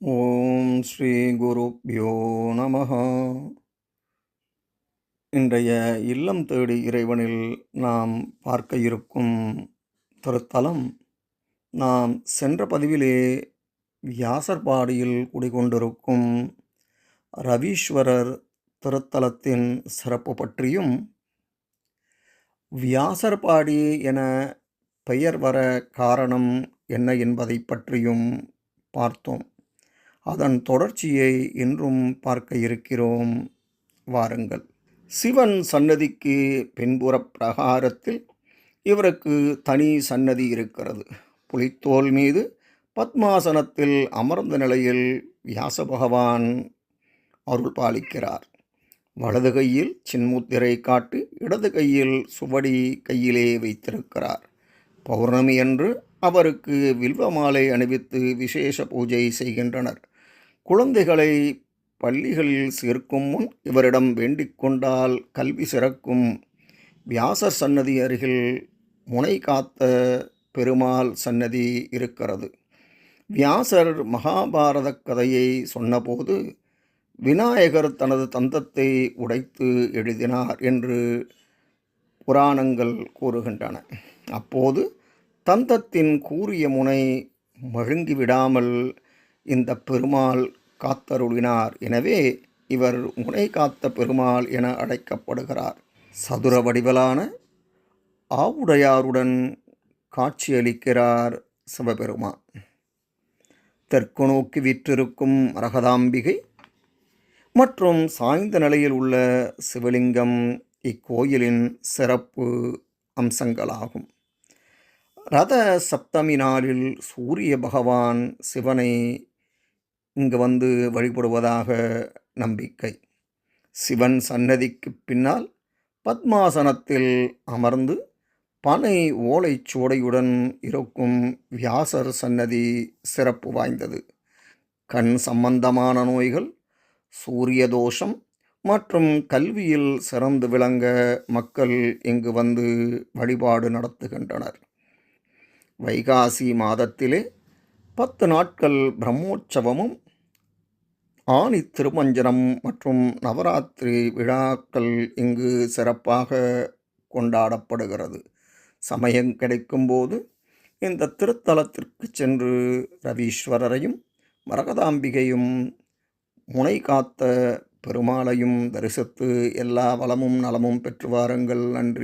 ஓம் ஸ்ரீ குருப்யோ நமஹ. இன்றைய இல்லம் தேடி இறைவனில் நாம் பார்க்க இருக்கும் திருத்தலம், நாம் சென்ற பதிவிலே வியாசர்பாடியில் குடிகொண்டிருக்கும் ரவீஸ்வரர் திருத்தலத்தின் சிறப்பு பற்றியும், வியாசர்பாடி என பெயர் வர காரணம் என்ன என்பதை பற்றியும் பார்த்தோம். அதன் தொடர்ச்சியை இன்றும் பார்க்க இருக்கிறோம். வாருங்கள். சிவன் சன்னதிக்கு பின்புற பிரகாரத்தில் இவருக்கு தனி சன்னதி இருக்கிறது. புலித்தோல் மீது பத்மாசனத்தில் அமர்ந்த நிலையில் வியாச பகவான் அருள் பாலிக்கிறார். வலது கையில் சின்முத்திரை காட்டி இடது கையில் சுவடி கையிலே வைத்திருக்கிறார். பௌர்ணமி அன்று அவருக்கு வில்வ மாலை அணிவித்து விசேஷ பூஜை செய்கின்றனர். குழந்தைகளை பள்ளிகளில் சேர்க்கும் முன் இவரிடம் வேண்டிக் கொண்டால் கல்வி சிறக்கும். வியாசர் சன்னதி அருகில் முனை காத்த பெருமாள் சன்னதி இருக்கிறது. வியாசர் மகாபாரத கதையை சொன்னபோது விநாயகர் தனது தந்தத்தை உடைத்து எழுதினார் என்று புராணங்கள் கூறுகின்றன. அப்போது தந்தத்தின் கூரிய முனை மழுங்கிவிடாமல் இந்த பெருமாள் காத்தருளினார். எனவே இவர் முனை காத்த பெருமாள் என அழைக்கப்படுகிறார். சதுர வடிவலான ஆவுடையாருடன் காட்சியளிக்கிறார் சிவபெருமான். தெற்கு நோக்கி வீற்றிருக்கும் ரகதாம்பிகை மற்றும் சாய்ந்த நிலையில் உள்ள சிவலிங்கம் இக்கோயிலின் சிறப்பு அம்சங்களாகும். ரத சப்தமி நாளில் சூரிய பகவான் சிவனை இங்கு வந்து வழிபடுவதாக நம்பிக்கை. சிவன் சன்னதிக்கு பின்னால் பத்மாசனத்தில் அமர்ந்து பனை ஓலைச்சுவடையுடன் இருக்கும் வியாசர் சன்னதி சிறப்பு வாய்ந்தது. கண் சம்பந்தமான நோய்கள், சூரிய தோஷம் மற்றும் கல்வியில் சிறந்து விளங்க மக்கள் இங்கு வந்து வழிபாடு நடத்துகின்றனர். வைகாசி மாதத்திலே 10 நாட்கள் பிரம்மோற்சவமும் ஆனி திருமஞ்சனம் மற்றும் நவராத்திரி விழாக்கள் இங்கு சிறப்பாக கொண்டாடப்படுகிறது. சமயம் கிடைக்கும்போது இந்த திருத்தலத்திற்கு சென்று ரவீஸ்வரரையும் மரகதாம்பிகையும் முனை காத்த பெருமாளையும் தரிசித்து எல்லா வளமும் நலமும் பெற்று வாருங்கள். நன்றி.